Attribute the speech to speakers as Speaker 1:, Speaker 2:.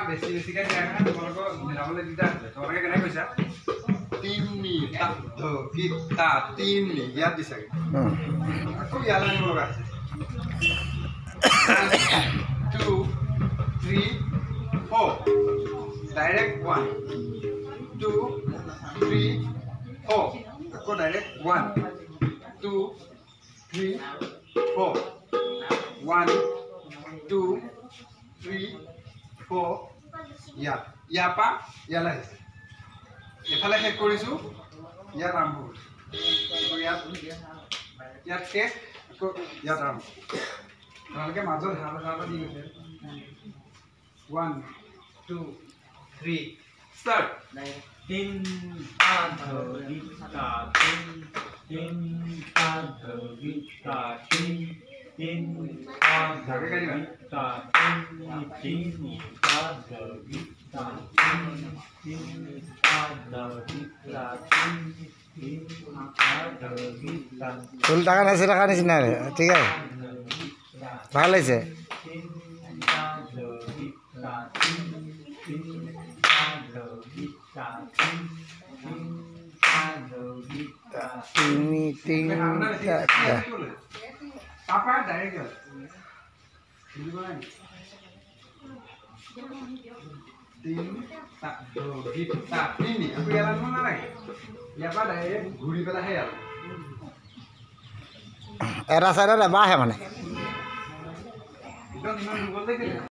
Speaker 1: বেছিকৈ দিয়া কাৰণে তোমালোকক মিলাবলৈ দিগদাৰ আছে। তোমালোকে কেনেকৈ কৈছা তিনি গীতা তিনি ইয়াত দিছাগে আকৌ ইয়ালৈ আনিব লগা হৈছে 2 3 4 ডাইৰেক্ট 1 2 3 4 আকৌ ডাইৰেক্ট 1 2 3 4 1 2 3 4 ইয়াৰ পৰা ইয়ালৈ আহিছে এফালে শেষ কৰিছোঁ ইয়াত আৰম্ভ কৰিছোঁ ইয়াত শেষ আকৌ ইয়াত আৰম্ভ তোমালোকে মাজত হাত দি গৈছে 1 2 3 ষ্টাৰ্ট
Speaker 2: তিন পাঁচ গীতা তিন পাঁচ গীতা তিন পাঁচ গীতা তিন পাঁচ গীতা তিন পাঁচ গীতা তিন পাঁচ গীতা
Speaker 3: ফুল টাকা নিচিনা ঠিক আছে ভাল হয়েছে
Speaker 1: ঘূৰি পেলাইহে
Speaker 3: এটা চাইডত এবাৰহে মানে
Speaker 1: একদম ইমান